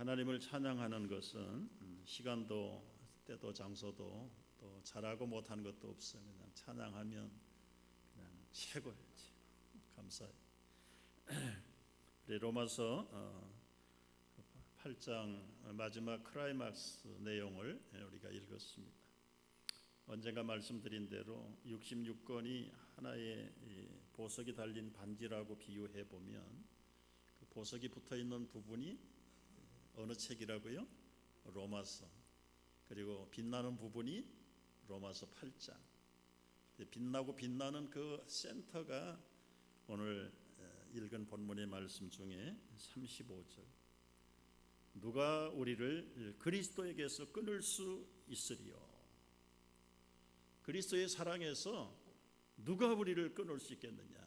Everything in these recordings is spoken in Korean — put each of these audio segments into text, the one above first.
하나님을 찬양하는 것은 시간도 때도 장소도 또 잘하고 못한 것도 없어요. 그냥 찬양하면 그냥 최고예요. 감사해요. 우리 로마서 8장 마지막 클라이막스 내용을 우리가 읽었습니다. 언젠가 말씀드린 대로 66권이 하나의 보석이 달린 반지라고 비유해 보면 그 보석이 붙어 있는 부분이 어느 책이라고요? 로마서. 그리고 빛나는 부분이 로마서 8장. 빛나고 빛나는 그 센터가 오늘 읽은 본문의 말씀 중에 35절. 누가 우리를 그리스도에게서 끊을 수 있으리요? 그리스도의 사랑에서 누가 우리를 끊을 수 있겠느냐?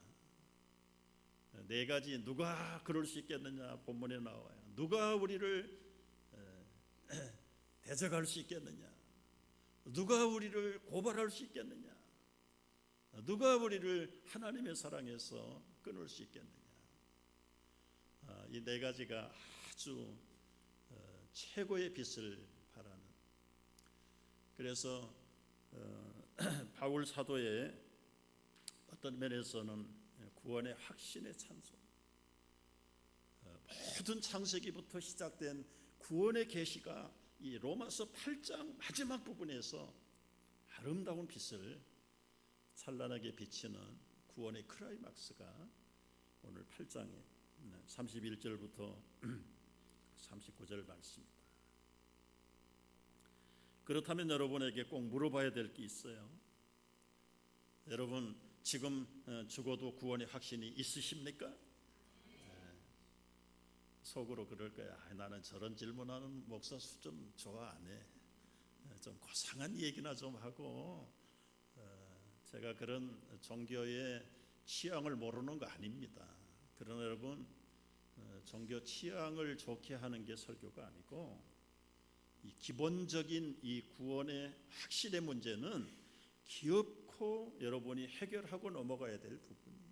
네 가지 누가 그럴 수 있겠느냐 본문에 나와요. 누가 우리를 대적할 수 있겠느냐? 누가 우리를 고발할 수 있겠느냐? 누가 우리를 하나님의 사랑에서 끊을 수 있겠느냐? 이 네 가지가 아주 최고의 빛을 발하는. 그래서 바울 사도의 어떤 면에서는 구원의 확신의 찬송, 모든 창세기부터 시작된 구원의 계시가 이 로마서 8장 마지막 부분에서 아름다운 빛을 찬란하게 비치는 구원의 클라이막스가 오늘 8장의 31절부터 39절 말씀입니다. 그렇다면 여러분에게 꼭 물어봐야 될 게 있어요. 여러분 지금 죽어도 구원의 확신이 있으십니까? 속으로 그럴 거야. 나는 저런 질문하는 목사 수준 좋아 안 해. 좀 고상한 얘기나 좀 하고. 제가 그런 종교의 취향을 모르는 거 아닙니다. 그러나 여러분 종교 취향을 좋게 하는 게 설교가 아니고 이 기본적인 이 구원의 확신의 문제는 기업코 여러분이 해결하고 넘어가야 될 부분이에요.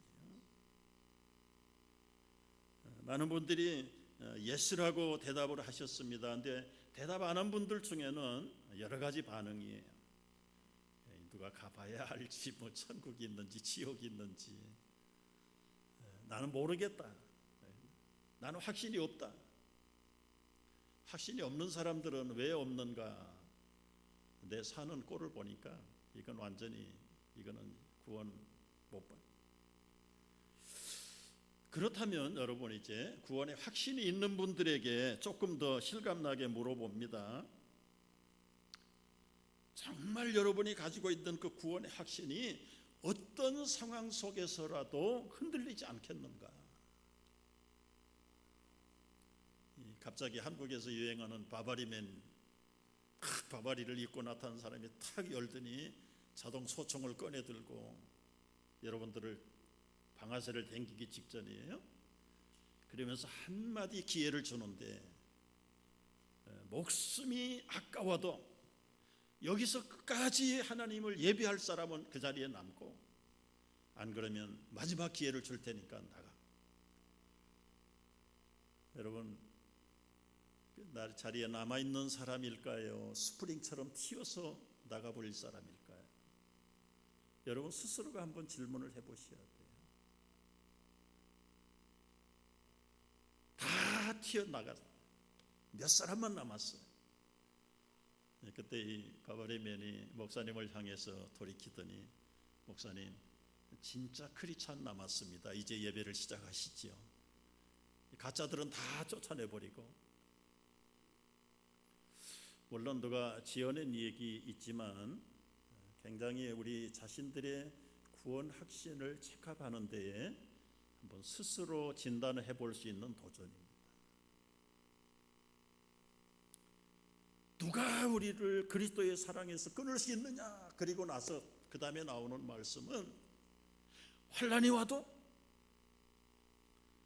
많은 분들이 예스라고 대답을 하셨습니다. 그런데 대답 안 한 분들 중에는 여러 가지 반응이에요. 누가 가봐야 알지 뭐 천국이 있는지 지옥이 있는지. 나는 모르겠다. 나는 확신이 없다. 확신이 없는 사람들은 왜 없는가? 내 사는 꼴을 보니까 이건 완전히 이거는 구원 못 받. 그렇다면 여러분 이제 구원에 확신이 있는 분들에게 조금 더 실감나게 물어봅니다. 정말 여러분이 가지고 있던 그 구원의 확신이 어떤 상황 속에서라도 흔들리지 않겠는가? 갑자기 한국에서 유행하는 바바리맨, 바바리를 입고 나타난 사람이 탁 열더니 자동 소총을 꺼내 들고 여러분들을 방아쇠를 당기기 직전이에요. 그러면서 한마디 기회를 주는데 목숨이 아까워도 여기서 끝까지 하나님을 예배할 사람은 그 자리에 남고 안 그러면 마지막 기회를 줄 테니까 나가. 여러분 나 자리에 남아있는 사람일까요? 스프링처럼 튀어서 나가버릴 사람일까요? 여러분 스스로가 한번 질문을 해보셔야 돼요. 다 튀어나가서 몇 사람만 남았어요. 그때 이 바바리맨이 목사님을 향해서 돌이키더니 목사님 진짜 크리스찬 남았습니다. 이제 예배를 시작하시지요. 가짜들은 다 쫓아내버리고. 물론 누가 지어낸 얘기 있지만 굉장히 우리 자신들의 구원 확신을 체크하는 데에 한번 스스로 진단을 해볼 수 있는 도전입니다. 누가 우리를 그리스도의 사랑에서 끊을 수 있느냐? 그리고 나서 그 다음에 나오는 말씀은 환난이 와도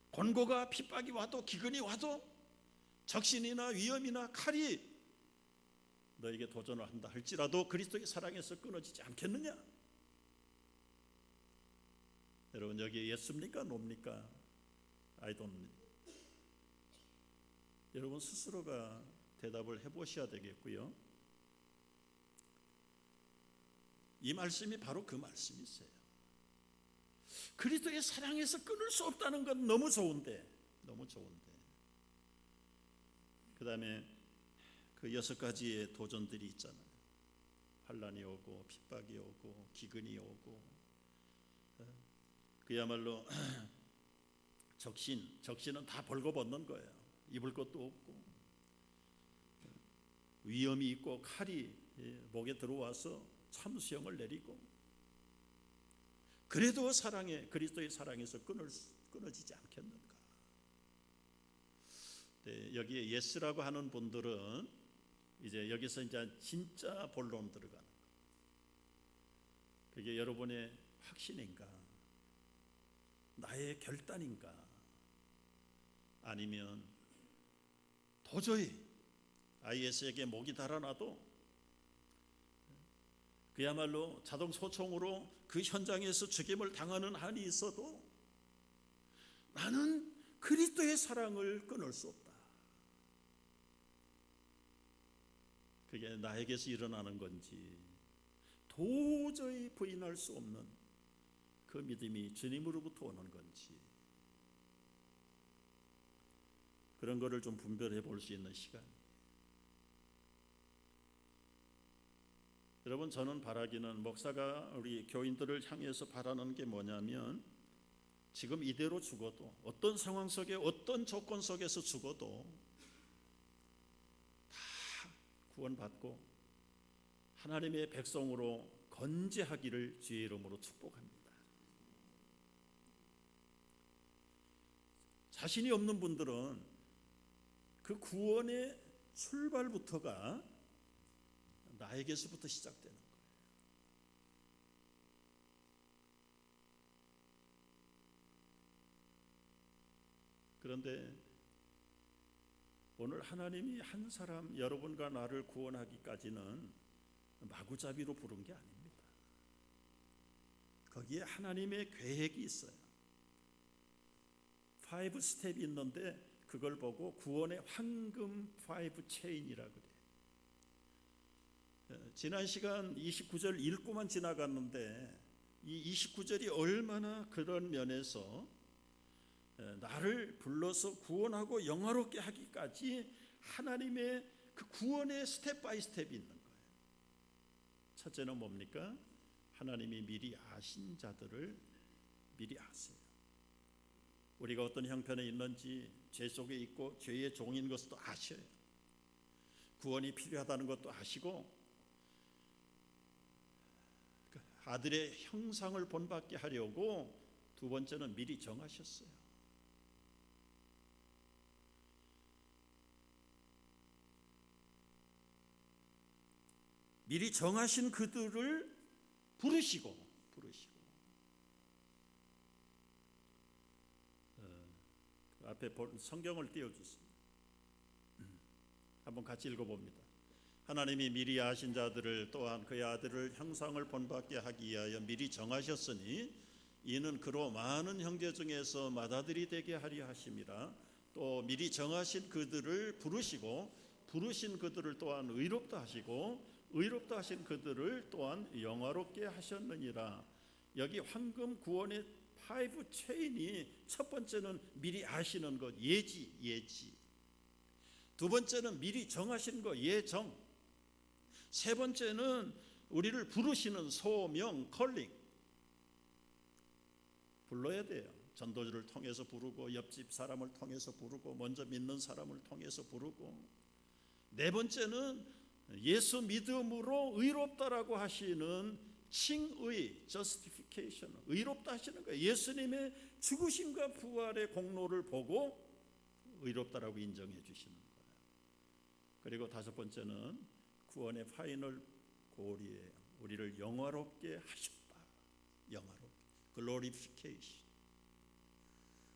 곤고가 핍박이 와도 기근이 와도 적신이나 위험이나 칼이 너에게 도전을 한다 할지라도 그리스도의 사랑에서 끊어지지 않겠느냐? 여러분 여기 예스입니까? 노입니까? I don't. 여러분 스스로가 대답을 해보셔야 되겠고요. 이 말씀이 바로 그 말씀이세요. 그리스도의 사랑에서 끊을 수 없다는 건 너무 좋은데 그 다음에 그 6가지의 도전들이 있잖아요. 환난이 오고 핍박이 오고 기근이 오고 그야말로 적신은 다 벌거벗는 거예요. 입을 것도 없고 위험이 있고 칼이 목에 들어와서 참수형을 내리고 그래도 그리스도의 사랑에서 끊어지지 않겠는가. 네, 여기에 예스라고 하는 분들은 이제 여기서 이제 진짜 본론 들어가는 거예요. 그게 여러분의 확신인가? 나의 결단인가? 아니면 도저히 IS에게 목이 달아나도 그야말로 자동 소총으로 그 현장에서 죽임을 당하는 한이 있어도 나는 그리스도의 사랑을 끊을 수 없다. 그게 나에게서 일어나는 건지 도저히 부인할 수 없는 그 믿음이 주님으로부터 오는 건지 그런 거를 좀 분별해 볼 수 있는 시간. 여러분 저는 바라기는 목사가 우리 교인들을 향해서 바라는 게 뭐냐면 지금 이대로 죽어도 어떤 상황 속에 어떤 조건 속에서 죽어도 다 구원받고 하나님의 백성으로 건재하기를 주의 이름으로 축복합니다. 자신이 없는 분들은 그 구원의 출발부터가 나에게서부터 시작되는 거예요. 그런데 오늘 하나님이 한 사람 여러분과 나를 구원하기까지는 마구잡이로 부른 게 아닙니다. 거기에 하나님의 계획이 있어요. 5 스텝이 있는데 그걸 보고 구원의 황금 5 체인이라고 그래요. 지난 시간 29절 읽고만 지나갔는데 이 29절이 얼마나 그런 면에서 나를 불러서 구원하고 영화롭게 하기까지 하나님의 그 구원의 스텝 바이 스텝이 있는 거예요. 첫째는 뭡니까? 하나님이 미리 아신 자들을 미리 아세요. 우리가 어떤 형편에 있는지 죄 속에 있고 죄의 종인 것도 아셔요. 구원이 필요하다는 것도 아시고 아들의 형상을 본받게 하려고 두 번째는 미리 정하셨어요. 미리 정하신 그들을 부르시고 앞에 성경을 띄워주세요. 한번 같이 읽어봅니다. 하나님이 미리 아신 자들을 또한 그의 아들을 형상을 본받게 하기 위하여 미리 정하셨으니 이는 그로 많은 형제 중에서 맏아들이 되게 하려 하심이라. 또 미리 정하신 그들을 부르시고 부르신 그들을 또한 의롭다 하시고 의롭다 하신 그들을 또한 영화롭게 하셨느니라. 여기 황금 구원의 5 체인이 첫 번째는 미리 아시는 것, 예지. 두 번째는 미리 정하신 것, 예정. 세 번째는 우리를 부르시는 소명, 컬링. 불러야 돼요. 전도주를 통해서 부르고 옆집 사람을 통해서 부르고 먼저 믿는 사람을 통해서 부르고. 네 번째는 예수 믿음으로 의롭다라고 하시는 칭의, justification, 의롭다 하시는 거예요. 예수님의 죽으심과 부활의 공로를 보고 의롭다라고 인정해 주시는 거예요. 그리고 다섯 번째는 구원의 파이널 골이에요. 우리를 영화롭게 하셨다. 영화롭게, glorification.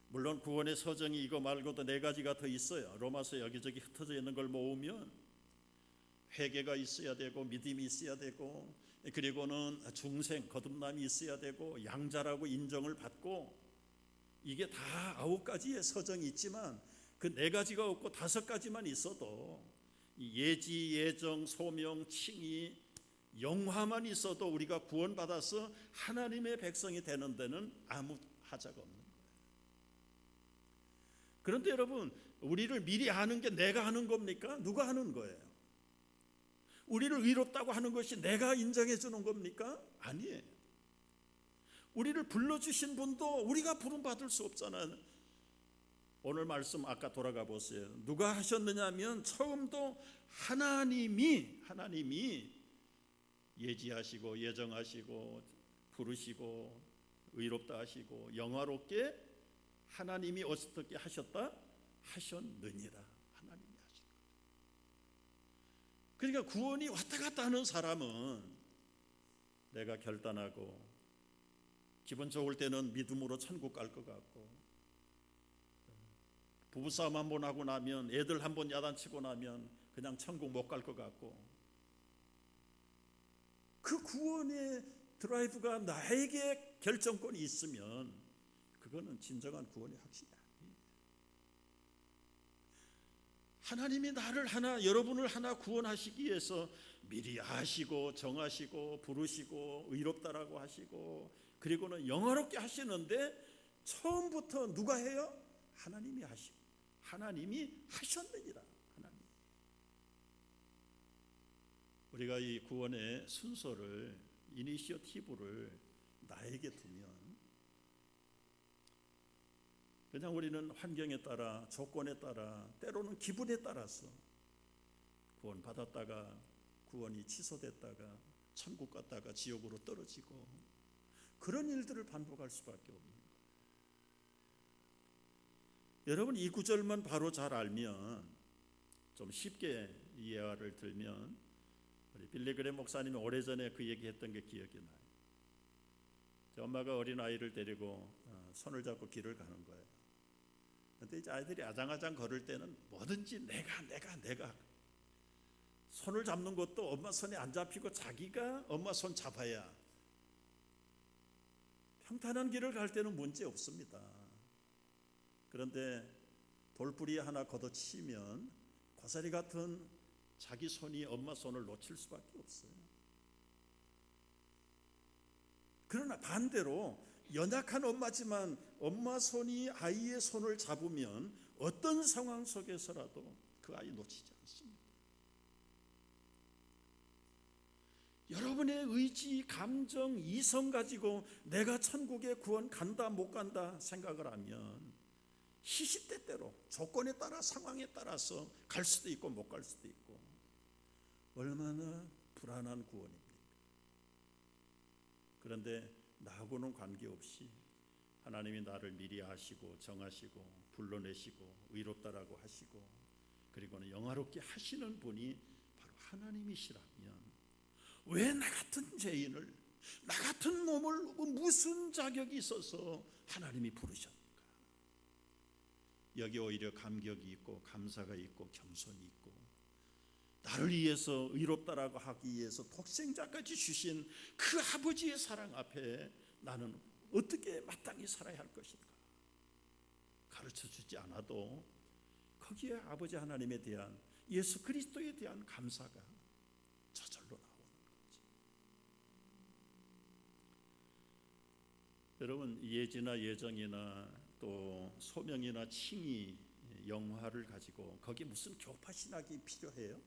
물론 구원의 서정이 이거 말고도 4가지가 더 있어요. 로마서 여기저기 흩어져 있는 걸 모으면 회개가 있어야 되고 믿음이 있어야 되고 그리고는 중생, 거듭남이 있어야 되고 양자라고 인정을 받고 이게 다 9가지의 서정이 있지만 그 네 가지가 없고 다섯 가지만 있어도, 이 예지, 예정, 소명, 칭의, 영화만 있어도 우리가 구원받아서 하나님의 백성이 되는 데는 아무 하자가 없는 거예요. 그런데 여러분, 우리를 미리 하는 게 내가 하는 겁니까? 누가 하는 거예요? 우리를 의롭다고 하는 것이 내가 인정해 주는 겁니까? 아니에요. 우리를 불러주신 분도 우리가 부름받을 수 없잖아요. 오늘 말씀 아까 돌아가 보세요. 누가 하셨느냐 하면 처음도 하나님이 예지하시고 예정하시고 부르시고 의롭다 하시고 영화롭게 하나님이 어떻게 하셨다? 하셨느니라. 하나님이 하신 거죠. 그러니까 구원이 왔다 갔다 하는 사람은 내가 결단하고 기분 좋을 때는 믿음으로 천국 갈 것 같고, 부부싸움 한번 하고 나면, 애들 한번 야단치고 나면 그냥 천국 못 갈 것 같고, 그 구원의 드라이브가 나에게 결정권이 있으면 그거는 진정한 구원의 확신이 아니에요. 하나님이 나를 하나, 여러분을 하나 구원하시기 위해서 미리 아시고 정하시고 부르시고 의롭다라고 하시고 그리고는 영화롭게 하시는데 처음부터 누가 해요? 하나님이 하시고 하나님이 하셨느니라. 하나님. 우리가 이 구원의 순서를, 이니시어티브를 나에게 두면 그냥 우리는 환경에 따라, 조건에 따라, 때로는 기분에 따라서 구원 받았다가 구원이 취소됐다가 천국 갔다가 지옥으로 떨어지고 그런 일들을 반복할 수밖에 없는 거예요. 여러분, 이 구절만 바로 잘 알면, 좀 쉽게 이해를 들면, 우리 빌리그램 목사님이 오래전에 그 얘기했던 게 기억이 나요. 제 엄마가 어린아이를 데리고 손을 잡고 길을 가는 거예요. 근데 이제 아이들이 아장아장 걸을 때는 뭐든지 내가 손을 잡는 것도 엄마 손에 안 잡히고 자기가 엄마 손 잡아야, 평탄한 길을 갈 때는 문제 없습니다. 그런데 돌부리 하나 걷어치면 고사리 같은 자기 손이 엄마 손을 놓칠 수밖에 없어요. 그러나 반대로 연약한 엄마지만 엄마 손이 아이의 손을 잡으면 어떤 상황 속에서라도 그 아이 놓치지 않습니다. 여러분의 의지, 감정, 이성 가지고 내가 천국에 구원 간다 못 간다 생각을 하면 시시때때로 조건에 따라, 상황에 따라서 갈 수도 있고 못 갈 수도 있고, 얼마나 불안한 구원입니까? 그런데 나하고는 관계없이 하나님이 나를 미리 아시고 정하시고 불러내시고 의롭다라고 하시고 그리고는 영화롭게 하시는 분이 바로 하나님이시라면 왜 나 같은 죄인을, 나 같은 놈을 무슨 자격이 있어서 하나님이 부르셨는가? 여기 오히려 감격이 있고 감사가 있고 겸손이 있고, 나를 위해서 의롭다라고 하기 위해서 독생자까지 주신 그 아버지의 사랑 앞에 나는 어떻게 마땅히 살아야 할 것인가 가르쳐주지 않아도 거기에 아버지 하나님에 대한, 예수 그리스도에 대한 감사가 저절로 나오는 거죠. 여러분, 예지나 예정이나 또 소명이나 칭의, 영화를 가지고 거기에 무슨 교파 신학이 필요해요?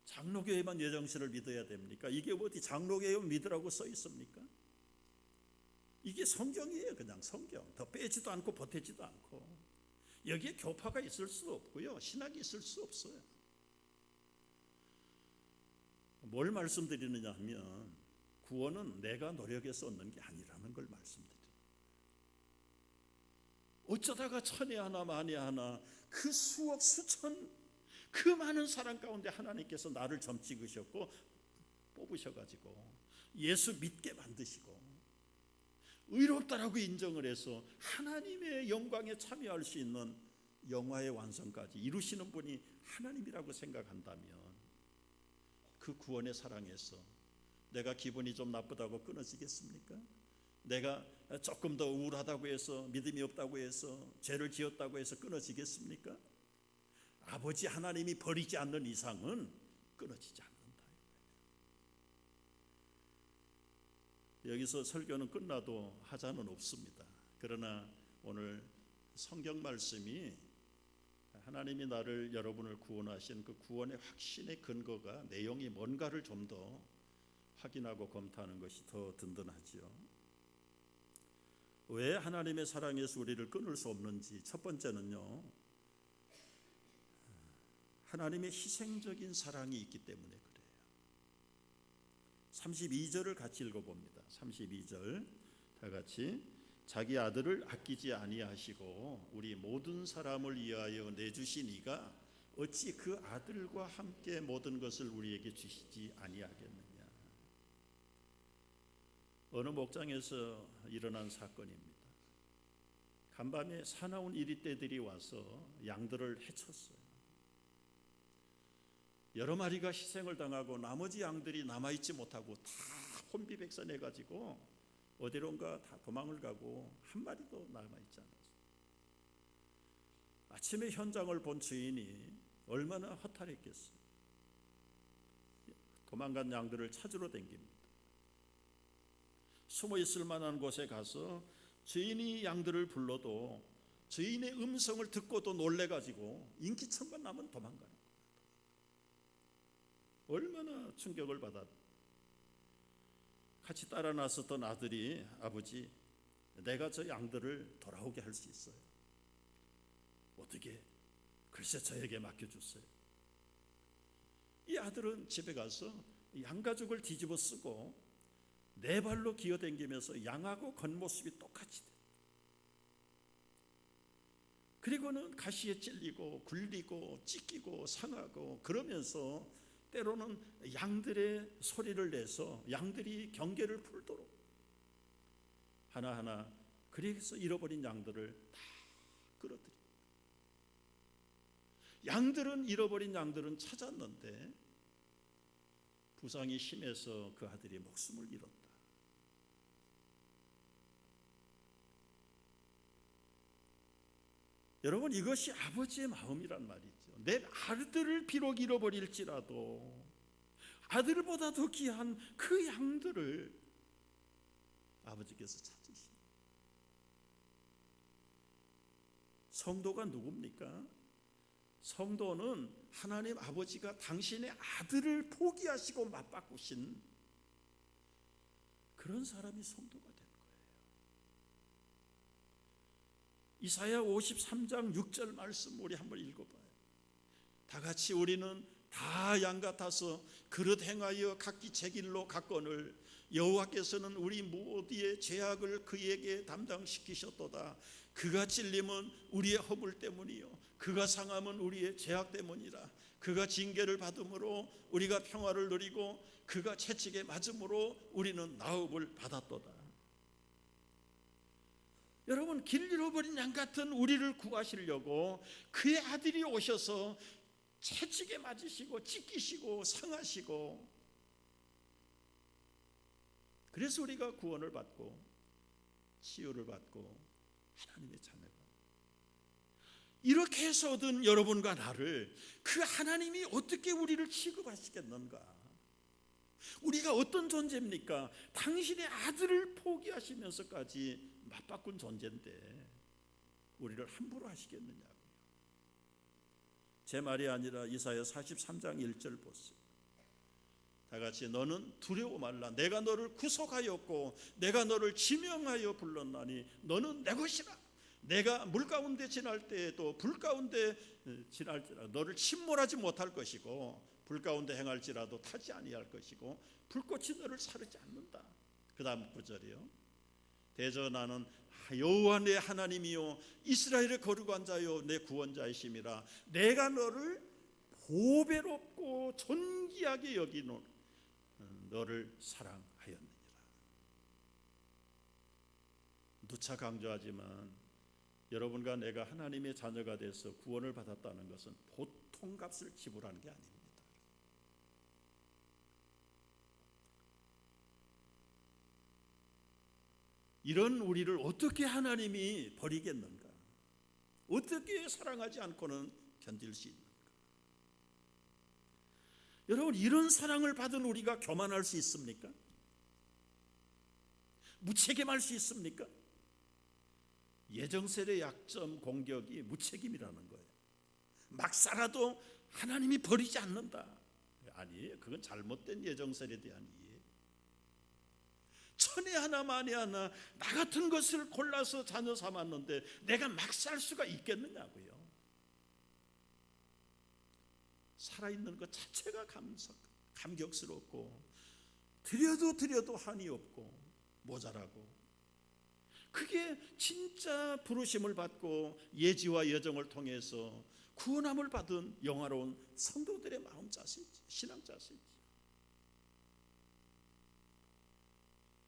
장로교회만 예정신을 믿어야 됩니까? 이게 어디 장로교회만 믿으라고 써 있습니까? 이게 성경이에요. 그냥 성경. 더 빼지도 않고 보태지도 않고. 여기에 교파가 있을 수 없고요, 신학이 있을 수 없어요. 뭘 말씀드리느냐 하면 구원은 내가 노력해서 얻는 게 아니라는 걸 말씀드립니다. 어쩌다가 천에 하나 만에 하나 그 수억 수천 그 많은 사람 가운데 하나님께서 나를 점 찍으셨고 뽑으셔가지고 예수 믿게 만드시고 의롭다라고 인정을 해서 하나님의 영광에 참여할 수 있는 영화의 완성까지 이루시는 분이 하나님이라고 생각한다면 그 구원의 사랑에서 내가 기분이 좀 나쁘다고 끊어지겠습니까? 내가 조금 더 우울하다고 해서, 믿음이 없다고 해서, 죄를 지었다고 해서 끊어지겠습니까? 아버지 하나님이 버리지 않는 이상은 끊어지지 않는다. 여기서 설교는 끝나도 하자는 없습니다. 그러나 오늘 성경 말씀이 하나님이 나를, 여러분을 구원하신 그 구원의 확신의 근거가, 내용이 뭔가를 좀 더 확인하고 검토하는 것이 더 든든하지요. 왜 하나님의 사랑에서 우리를 끊을 수 없는지, 첫 번째는요, 하나님의 희생적인 사랑이 있기 때문에 그래요. 32절을 같이 읽어봅니다. 32절 다 같이. 자기 아들을 아끼지 아니하시고 우리 모든 사람을 위하여 내주신 이가 어찌 그 아들과 함께 모든 것을 우리에게 주시지 아니하겠느냐. 어느 목장에서 일어난 사건입니다. 간밤에 사나운 이리떼들이 와서 양들을 해쳤어요. 여러 마리가 희생을 당하고 나머지 양들이 남아있지 못하고 다 혼비백산해가지고 어디론가 다 도망을 가고 한 마리도 남아있지 않았어요. 아침에 현장을 본 주인이 얼마나 허탈했겠어요. 도망간 양들을 찾으러 댕깁니다. 숨어 있을 만한 곳에 가서 주인이 양들을 불러도 주인의 음성을 듣고도 놀래가지고 인기척만 나면 도망가는 거예요. 얼마나 충격을 받았. 같이 따라 나섰던 아들이, 아버지, 내가 저 양들을 돌아오게 할 수 있어요. 어떻게? 글쎄 저에게 맡겨주세요. 이 아들은 집에 가서 양가죽을 뒤집어 쓰고 네 발로 기어다니면서 양하고 겉모습이 똑같이 돼. 그리고는 가시에 찔리고 굴리고 찢기고 상하고 그러면서 때로는 양들의 소리를 내서 양들이 경계를 풀도록 하나하나, 그래서 잃어버린 양들을 다 끌어들여. 잃어버린 양들은 찾았는데 부상이 심해서 그 아들이 목숨을 잃었다. 여러분, 이것이 아버지의 마음이란 말이죠. 내 아들을 비록 잃어버릴지라도 아들보다 더 귀한 그 양들을 아버지께서 찾으십니다. 성도가 누굽니까? 성도는 하나님 아버지가 당신의 아들을 포기하시고 맞바꾸신 그런 사람이 성도가 된 거예요. 이사야 53장 6절 말씀 우리 한번 읽어봐요. 다 같이. 우리는 다 양 같아서 그릇 행하여 각기 제 길로 갔거늘 여호와께서는 우리 모두의 죄악을 그에게 담당시키셨도다. 그가 찔림은 우리의 허물 때문이요 그가 상함은 우리의 죄악 때문이라. 그가 징계를 받음으로 우리가 평화를 누리고 그가 채찍에 맞음으로 우리는 나음을 받았도다. 여러분, 길 잃어버린 양 같은 우리를 구하시려고 그의 아들이 오셔서 채찍에 맞으시고 찢기시고 상하시고, 그래서 우리가 구원을 받고 치유를 받고 하나님의 자녀가, 이렇게 해서 얻은 여러분과 나를 그 하나님이 어떻게 우리를 취급하시겠는가? 우리가 어떤 존재입니까? 당신의 아들을 포기하시면서까지 맞바꾼 존재인데 우리를 함부로 하시겠느냐고요. 제 말이 아니라 이사야 43장 1절 보세요. 다 같이. 너는 두려워 말라. 내가 너를 구속하였고 내가 너를 지명하여 불렀나니 너는 내 것이라. 내가 물 가운데 지날 때에도 불 가운데 지날지라도 너를 침몰하지 못할 것이고 불 가운데 행할지라도 타지 아니할 것이고 불꽃이 너를 사르지 않는다. 그 다음 구절이요. 대저 나는 여호와 내 하나님이요 이스라엘의 거룩한 자요 내 구원자이심이라. 내가 너를 보배롭고 존귀하게 여기노 너를 사랑하였느니라. 누차 강조하지만 여러분과 내가 하나님의 자녀가 돼서 구원을 받았다는 것은 보통 값을 지불하는 게 아닙니다. 이런 우리를 어떻게 하나님이 버리겠는가? 어떻게 사랑하지 않고는 견딜 수 있는가? 여러분, 이런 사랑을 받은 우리가 교만할 수 있습니까? 무책임할 수 있습니까? 예정설의 약점 공격이 무책임이라는 거예요. 막 살아도 하나님이 버리지 않는다. 아니에요. 그건 잘못된 예정설에 대한 이해. 천에 하나 만에 하나 나 같은 것을 골라서 자녀 삼았는데 내가 막 살 수가 있겠느냐고요. 살아있는 것 자체가 감격스럽고 드려도 한이 없고 모자라고, 그게 진짜 부르심을 받고 예지와 여정을 통해서 구원함을 받은 영화로운 성도들의 마음 자세이지, 신앙 자세이지.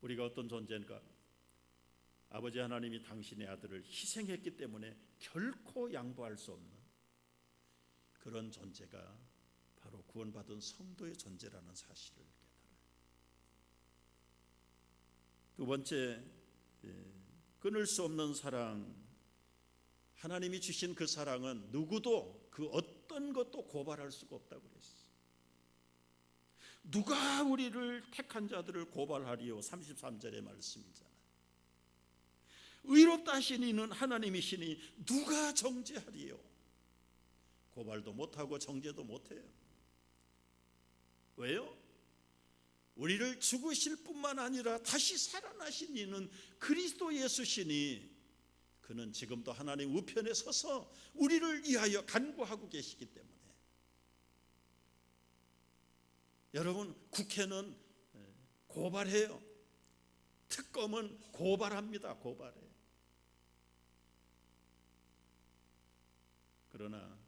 우리가 어떤 존재인가? 아버지 하나님이 당신의 아들을 희생했기 때문에 결코 양보할 수 없는 그런 존재가 바로 구원받은 성도의 존재라는 사실을 깨달아요. 두 번째, 끊을 수 없는 사랑. 하나님이 주신 그 사랑은 누구도 그 어떤 것도 고발할 수가 없다고 그랬어요. 누가 우리를 택한 자들을 고발하리요? 33절의 말씀이잖아요. 의롭다 하신 이는 하나님이시니 누가 정죄하리요? 고발도 못하고 정죄도 못해요. 왜요? 우리를 죽으실 뿐만 아니라 다시 살아나신 이는 그리스도 예수시니 그는 지금도 하나님 우편에 서서 우리를 위하여 간구하고 계시기 때문에. 여러분, 국회는 고발해요. 특검은 고발합니다. 고발해. 그러나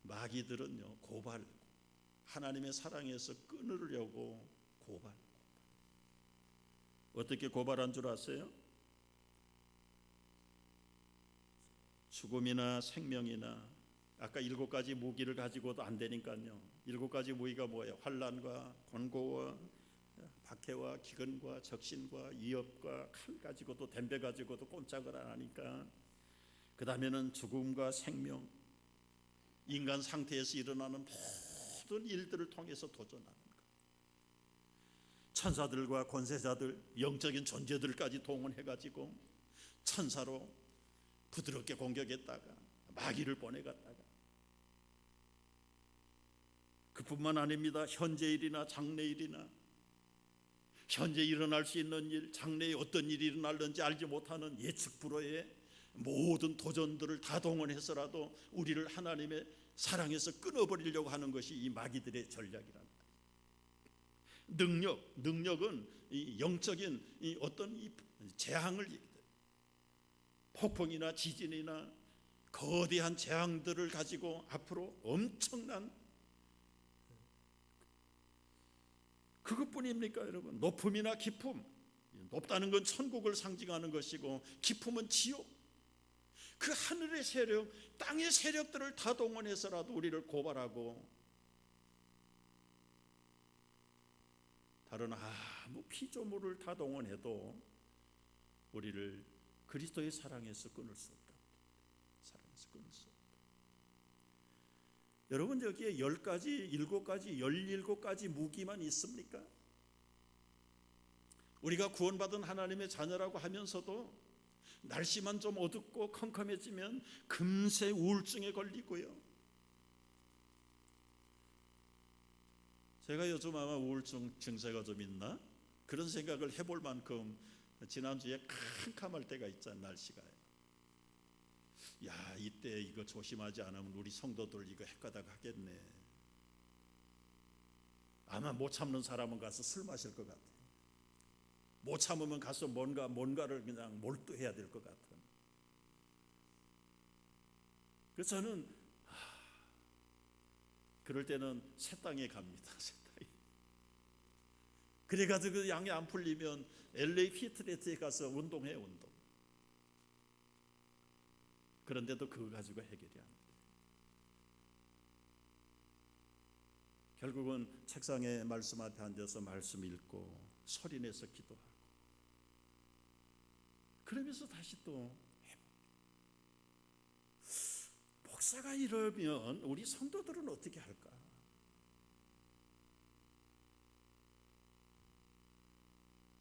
마귀들은요, 고발, 하나님의 사랑에서 끊으려고 고발. 어떻게 고발한 줄 아세요? 죽음이나 생명이나, 아까 7가지 무기를 가지고도 안 되니까요. 7가지 무기가 뭐예요? 환난과 권고와 박해와 기근과 적신과 위협과 칼 가지고도, 덤벼 가지고도 꼼짝을 안 하니까, 그 다음에는 죽음과 생명, 인간 상태에서 일어나는 모든 일들을 통해서 도전하는 것. 천사들과 권세자들, 영적인 존재들까지 동원해가지고 천사로 부드럽게 공격했다가 마귀를 보내갔다가, 그뿐만 아닙니다. 현재 일이나 장래 일이나, 현재 일어날 수 있는 일, 장래에 어떤 일이 일어날는지 알지 못하는 예측 불허의 모든 도전들을 다 동원해서라도 우리를 하나님의 사랑에서 끊어버리려고 하는 것이 이 마귀들의 전략이란 말이에요. 능력은 이 영적인 이 어떤 이 재앙을, 폭풍이나 지진이나 거대한 재앙들을 가지고 앞으로 엄청난, 그것뿐입니까 여러분? 높음이나 깊음, 높다는 건 천국을 상징하는 것이고 깊음은 지옥. 그 하늘의 세력, 땅의 세력들을 다 동원해서라도 우리를 고발하고, 다른 아무 피조물을 다 동원해도 우리를 그리스도의 사랑에서 끊을 수 없다. 사랑에서 끊을 수 없다. 여러분, 여기에 10가지, 7가지, 17가지 무기만 있습니까? 우리가 구원받은 하나님의 자녀라고 하면서도 날씨만 좀 어둡고 컴컴해지면 금세 우울증에 걸리고요. 제가 요즘 아마 우울증 증세가 좀 있나? 그런 생각을 해볼 만큼 지난주에 캄캄할 때가 있잖아요. 날씨가. 야, 이때 이거 조심하지 않으면 우리 성도들 이거 헷가닥 하겠네. 아마 못 참는 사람은 가서 술 마실 것 같아요. 못 참으면 가서 뭔가를 그냥 몰두해야 될 것 같은. 그래서 저는 그럴 때는 새 땅에 갑니다. 새 땅에. 그래가지고 양이 안 풀리면 LA 피트네스에 가서 운동해, 운동. 그런데도 그거 가지고 해결이 안 돼요. 결국은 책상에 말씀 앞에 앉아서 말씀 읽고 소리내서 기도하고, 그러면서 다시 또 목사가 이러면 우리 성도들은 어떻게 할까?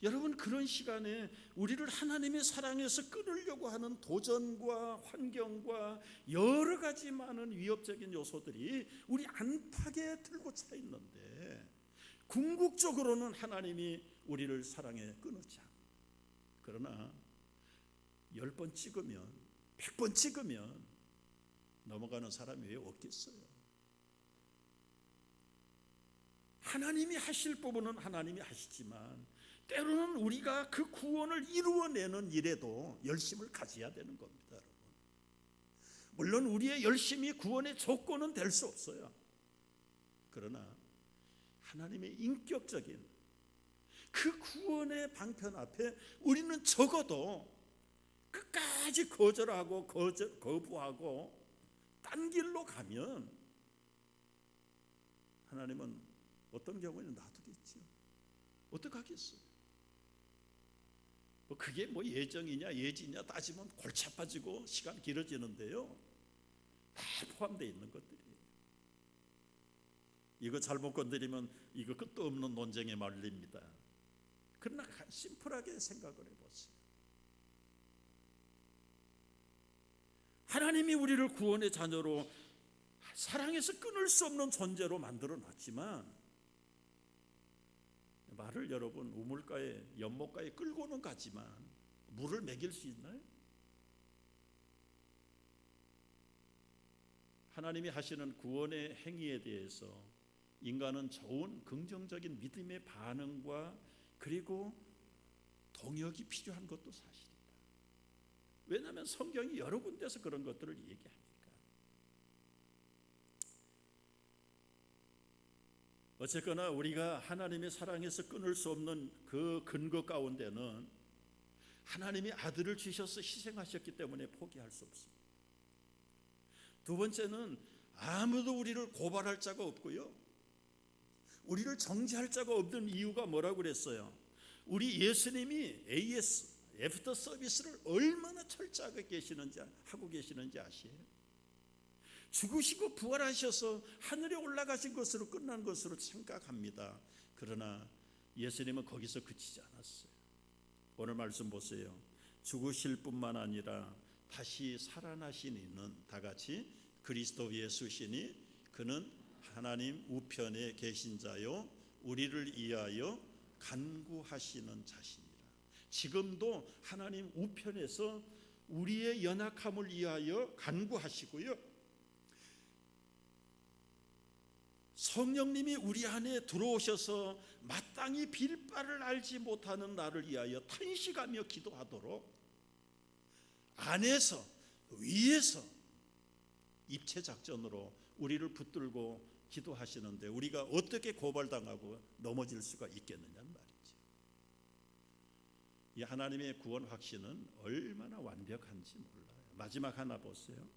여러분, 그런 시간에 우리를 하나님의 사랑에서 끊으려고 하는 도전과 환경과 여러 가지 많은 위협적인 요소들이 우리 안팎에 들고 차 있는데, 궁극적으로는 하나님이 우리를 사랑에 끊지 않아요. 그러나 10번 찍으면 100번 찍으면 넘어가는 사람이 왜 없겠어요? 하나님이 하실 부분은 하나님이 하시지만 때로는 우리가 그 구원을 이루어내는 일에도 열심을 가져야 되는 겁니다, 여러분. 물론 우리의 열심이 구원의 조건은 될 수 없어요. 그러나 하나님의 인격적인 그 구원의 방편 앞에 우리는 적어도 끝까지 거절하고 거부하고 딴 길로 가면 하나님은 어떤 경우에는 놔두겠죠. 어떡하겠어요? 그게 예정이냐 예지냐 따지면 골치 아파지고 시간 길어지는데요, 다 포함되어 있는 것들이에요. 이거 잘못 건드리면 이거 끝도 없는 논쟁에 말립니다. 그러나 심플하게 생각을 해보세요. 하나님이 우리를 구원의 자녀로 사랑해서 끊을 수 없는 존재로 만들어 놨지만 말을 여러분 우물가에 연못가에 끌고는 가지만 물을 먹일 수 있나요? 하나님이 하시는 구원의 행위에 대해서 인간은 좋은 긍정적인 믿음의 반응과 그리고 동역이 필요한 것도 사실이다. 왜냐하면 성경이 여러 군데서 그런 것들을 얘기하니까. 어쨌거나 우리가 하나님의 사랑에서 끊을 수 없는 그 근거 가운데는 하나님이 아들을 주셔서 희생하셨기 때문에 포기할 수 없습니다. 두 번째는 아무도 우리를 고발할 자가 없고요, 우리를 정죄할 자가 없는 이유가 뭐라고 그랬어요? 우리 예수님이 AS, 애프터 서비스를 얼마나 철저하게 하고 계시는지 아시에요? 죽으시고 부활하셔서 하늘에 올라가신 것으로 끝난 것으로 생각합니다. 그러나 예수님은 거기서 그치지 않았어요. 오늘 말씀 보세요. 죽으실 뿐만 아니라 다시 살아나신 이는 다 같이 그리스도 예수시니 그는 하나님 우편에 계신 자요 우리를 위하여 간구하시는 자시니라. 지금도 하나님 우편에서 우리의 연약함을 위하여 간구하시고요, 성령님이 우리 안에 들어오셔서 마땅히 빌 바를 알지 못하는 나를 위하여 탄식하며 기도하도록 안에서 위에서 입체 작전으로 우리를 붙들고 기도하시는데 우리가 어떻게 고발당하고 넘어질 수가 있겠느냐는 말이죠. 이 하나님의 구원 확신은 얼마나 완벽한지 몰라요. 마지막 하나 보세요.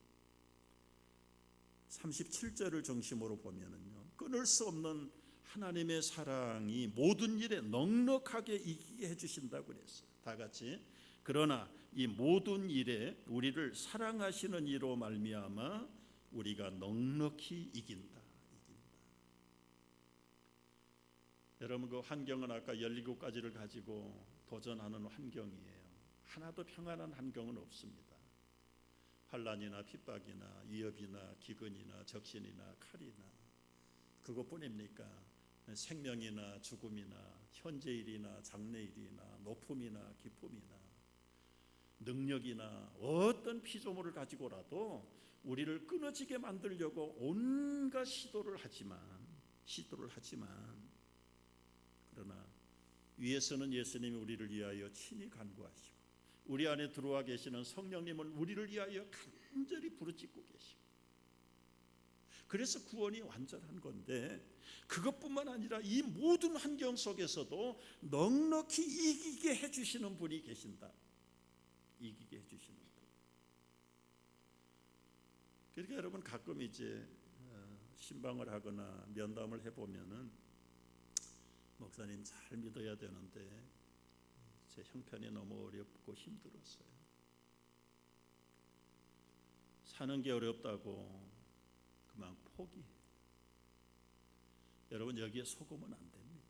37절을 중심으로 보면은요, 끊을 수 없는 하나님의 사랑이 모든 일에 넉넉하게 이기게 해주신다고 그랬어요. 다 같이 그러나 이 모든 일에 우리를 사랑하시는 이로 말미암아 우리가 넉넉히 이긴다. 여러분, 그 환경은 아까 17가지를 가지고 도전하는 환경이에요. 하나도 평안한 환경은 없습니다. 환난이나 핍박이나 위협이나 기근이나 적신이나 칼이나 그것뿐입니까? 생명이나 죽음이나 현재일이나 장래일이나 높음이나 기쁨이나 능력이나 어떤 피조물을 가지고라도 우리를 끊어지게 만들려고 온갖 시도를 하지만 그러나 위에서는 예수님이 우리를 위하여 친히 간구하시고 우리 안에 들어와 계시는 성령님은 우리를 위하여 간절히 부르짖고 계시고, 그래서 구원이 완전한 건데, 그것뿐만 아니라 이 모든 환경 속에서도 넉넉히 이기게 해주시는 분이 계신다. 이기게 해주시는 분. 그러니까 여러분, 가끔 이제 신방을 하거나 면담을 해보면은 목사님 잘 믿어야 되는데 제 형편이 너무 어렵고 힘들었어요. 사는 게 어렵다고 그만 포기해. 여러분, 여기에 속으면 안 됩니다.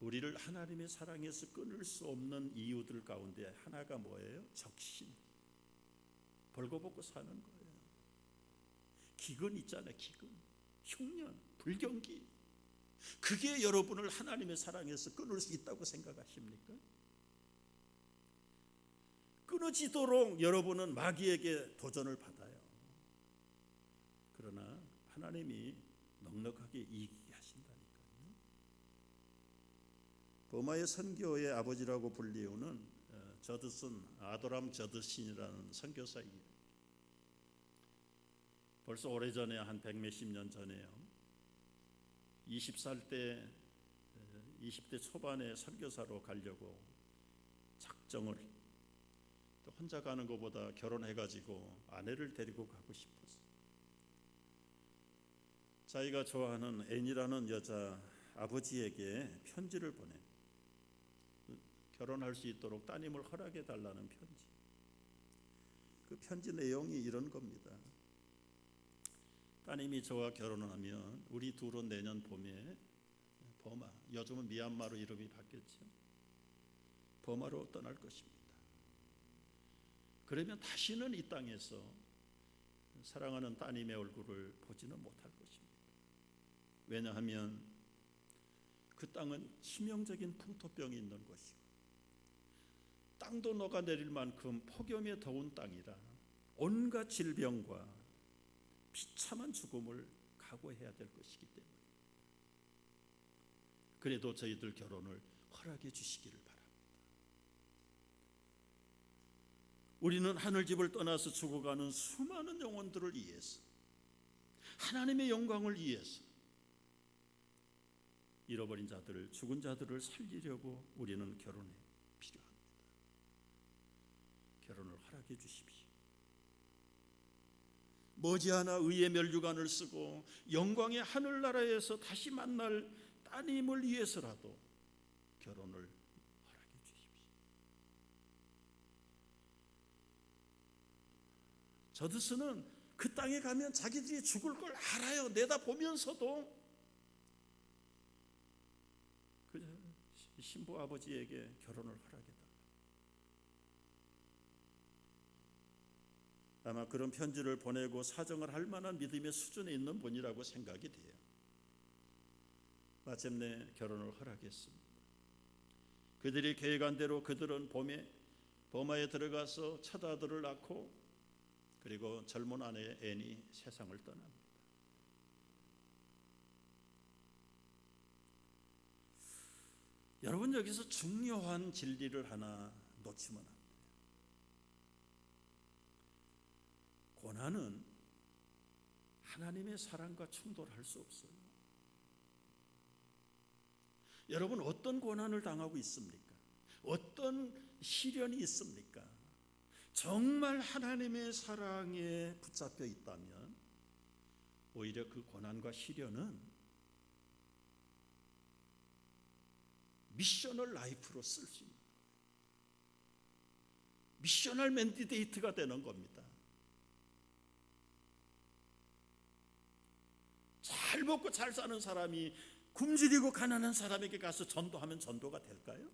우리를 하나님의 사랑에서 끊을 수 없는 이유들 가운데 하나가 뭐예요? 적신. 벌거벗고 사는 거예요. 기근 있잖아요. 기근, 흉년, 불경기. 그게 여러분을 하나님의 사랑에서 끊을 수 있다고 생각하십니까? 끊어지도록 여러분은 마귀에게 도전을 받아요. 그러나 하나님이 넉넉하게 이기게 하신다니까요. 버마의 선교의 아버지라고 불리우는 저드슨, 아도람 저드슨이라는 선교사이에요. 벌써 오래전에 한 100몇십 년 전에요. 20대 초반에 선교사로 가려고 작정을, 또 혼자 가는 것보다 결혼해가지고 아내를 데리고 가고 싶었어요. 자기가 좋아하는 앤이라는 여자 아버지에게 편지를 보내, 결혼할 수 있도록 따님을 허락해 달라는 편지. 그 편지 내용이 이런 겁니다. 따님이 저와 결혼하면 우리 둘은 내년 봄에 버마, 요즘은 미얀마로 이름이 바뀌었죠, 버마로 떠날 것입니다. 그러면 다시는 이 땅에서 사랑하는 따님의 얼굴을 보지는 못할 것입니다. 왜냐하면 그 땅은 치명적인 풍토병이 있는 곳이고 땅도 녹아내릴 만큼 폭염에 더운 땅이라 온갖 질병과 비참한 죽음을 각오해야 될 것이기 때문입니다. 그래도 저희들 결혼을 허락해 주시기를 바랍니다. 우리는 하늘집을 떠나서 죽어가는 수많은 영혼들을 위해서, 하나님의 영광을 위해서 잃어버린 자들을, 죽은 자들을 살리려고 우리는 결혼에 필요합니다. 결혼을 허락해 주십시오. 머지않아 의의 면류관을 쓰고 영광의 하늘나라에서 다시 만날 따님을 위해서라도 결혼을 허락해 주십시오. 저드스는 그 땅에 가면 자기들이 죽을 걸 알아요. 내다보면서도 그 신부 아버지에게 결혼을 허락해 달라. 아마 그런 편지를 보내고 사정을 할 만한 믿음의 수준에 있는 분이라고 생각이 돼요. 마침내 결혼을 허락했습니다. 그들이 계획한 대로 그들은 봄에 버마에 들어가서 첫 아들을 낳고, 그리고 젊은 아내 앤이 세상을 떠납니다. 여러분, 여기서 중요한 진리를 하나 놓치면 안 돼요. 고난은 하나님의 사랑과 충돌할 수 없어요. 여러분, 어떤 고난을 당하고 있습니까? 어떤 시련이 있습니까? 정말 하나님의 사랑에 붙잡혀 있다면 오히려 그 고난과 시련은 미셔널 라이프로 쓸 수 있는 거예요. 미셔널 맨디데이트가 되는 겁니다. 잘 먹고 잘 사는 사람이 굶주리고 가난한 사람에게 가서 전도하면 전도가 될까요?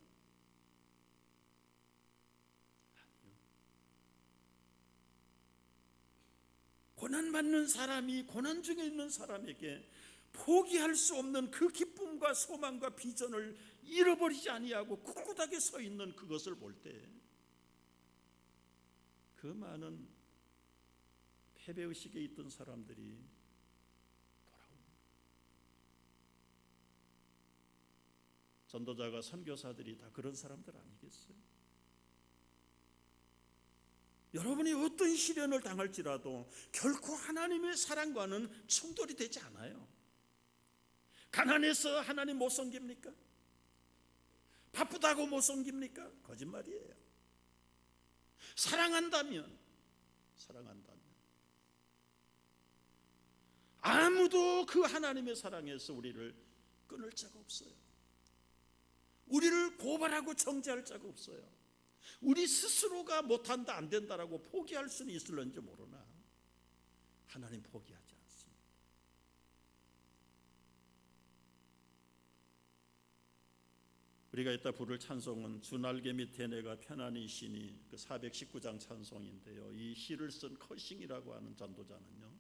아니요. 고난받는 사람이 고난 중에 있는 사람에게 포기할 수 없는 그 기쁨과 소망과 비전을 잃어버리지 아니하고 꿋꿋하게 서 있는 그것을 볼 때 그 많은 패배의식에 있던 사람들이 전도자가 선교사들이 다 그런 사람들 아니겠어요? 여러분이 어떤 시련을 당할지라도 결코 하나님의 사랑과는 충돌이 되지 않아요. 가난해서 하나님 못 섬깁니까? 바쁘다고 못 섬깁니까? 거짓말이에요. 사랑한다면 아무도 그 하나님의 사랑에서 우리를 끊을 자가 없어요. 우리를 고발하고 정죄할 자가 없어요. 우리 스스로가 못한다, 안 된다라고 포기할 수는 있을런지 모르나 하나님 포기하지 않습니다. 우리가 이따 부를 찬송은 주 날개 밑에 내가 편안히 쉬니, 그 419장 찬송인데요. 이 시를 쓴 커싱이라고 하는 전도자는요,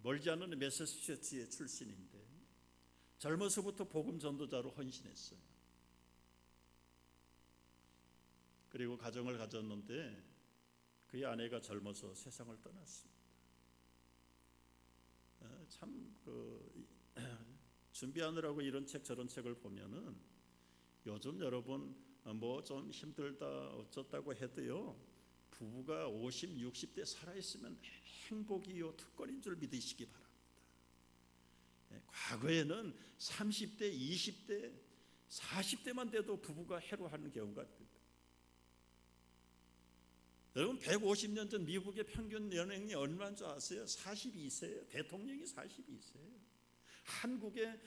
멀지 않은 매사추세츠의 출신인데 젊어서부터 복음 전도자로 헌신했어요. 그리고 가정을 가졌는데 그의 아내가 젊어서 세상을 떠났습니다. 준비하느라고 이런 책 저런 책을 보면은 요즘 여러분 뭐 좀 힘들다 어쩌다고 해도요, 부부가 50, 60대 살아있으면 행복이요 특권인 줄 믿으시기 바랍니다. 과거에는 30대, 20대, 40대만 돼도 부부가 해로하는 경우가 있습니다. 여러분 150년 전 미국의 평균 연령이 얼마인 줄 아세요? 42세예요. 대통령이 42세예요. 한국의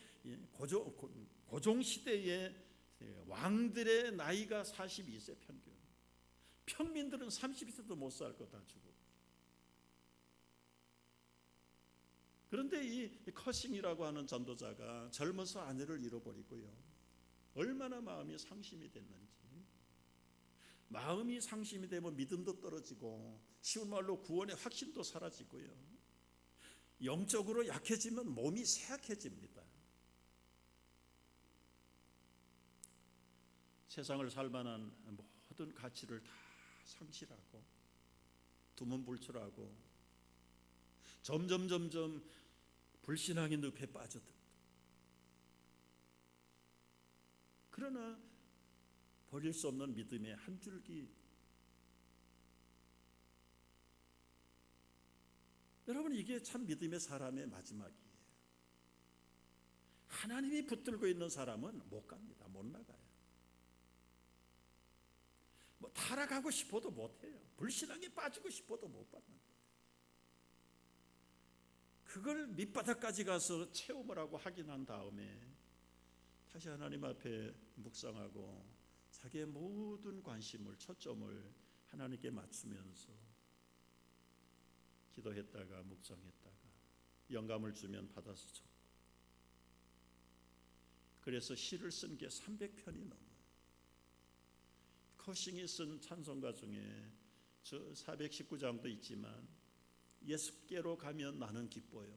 고종시대의 왕들의 나이가 42세 평균. 평민들은 30세도 못 살 거 다 죽어. 그런데 이 커싱이라고 하는 전도자가 젊어서 아내를 잃어버리고요, 얼마나 마음이 상심이 됐는지. 마음이 상심이 되면 믿음도 떨어지고, 쉬운 말로 구원의 확신도 사라지고요, 영적으로 약해지면 몸이 쇠약해집니다. 세상을 살만한 모든 가치를 다 상실하고 두문불출하고 점점 불신앙의 늪에 빠져듭니다. 그러나 버릴 수 없는 믿음의 한 줄기. 여러분, 이게 참 믿음의 사람의 마지막이에요. 하나님이 붙들고 있는 사람은 못 갑니다. 못 나가요. 뭐 타락하고 싶어도 못해요. 불신앙에 빠지고 싶어도 못 받는 거예요. 그걸 밑바닥까지 가서 체험을 하고 확인한 다음에 다시 하나님 앞에 묵상하고 자기의 모든 관심을, 초점을 하나님께 맞추면서 기도했다가 묵상했다가 영감을 주면 받아서 적고, 그래서 시를 쓴 게 300편이 넘어요. 커싱이 쓴 찬송가 중에 저 419장도 있지만 예수께로 가면 나는 기뻐요.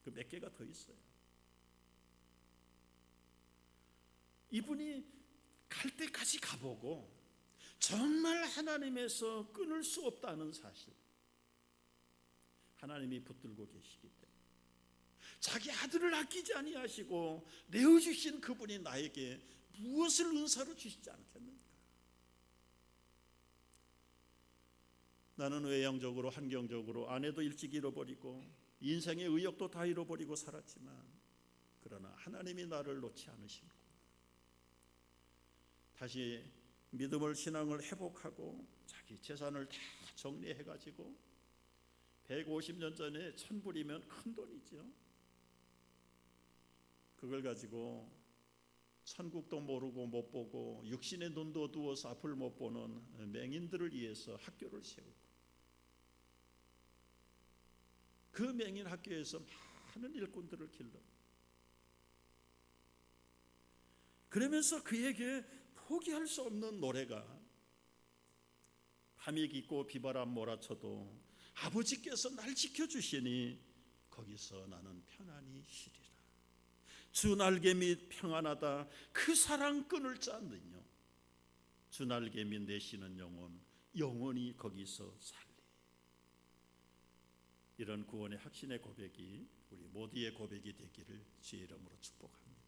그 몇 개가 더 있어요. 이분이 갈 때까지 가보고 정말 하나님에서 끊을 수 없다는 사실, 하나님이 붙들고 계시기 때문에 자기 아들을 아끼지 아니하시고 내어주신 그분이 나에게 무엇을 은사로 주시지 않겠는가? 나는 외형적으로, 환경적으로 아내도 일찍 잃어버리고 인생의 의욕도 다 잃어버리고 살았지만, 그러나 하나님이 나를 놓지 않으시고 다시 믿음을, 신앙을 회복하고 자기 재산을 다 정리해가지고 150년 전에 1000불이면 큰 돈이죠. 그걸 가지고 천국도 모르고 못 보고 육신의 눈도 어두워서 앞을 못 보는 맹인들을 위해서 학교를 세우고, 그 맹인 학교에서 많은 일꾼들을 길러, 그러면서 그에게 포기할 수 없는 노래가, 밤이 깊고 비바람 몰아쳐도 아버지께서 날 지켜주시니 거기서 나는 편안히 쉬리라. 주 날개 밑 평안하다, 그 사랑 끊을 자 않느뇨. 주 날개 밑 내쉬는 영혼, 영원히 거기서 살리. 이런 구원의 확신의 고백이 우리 모두의 고백이 되기를 주의 이름으로 축복합니다.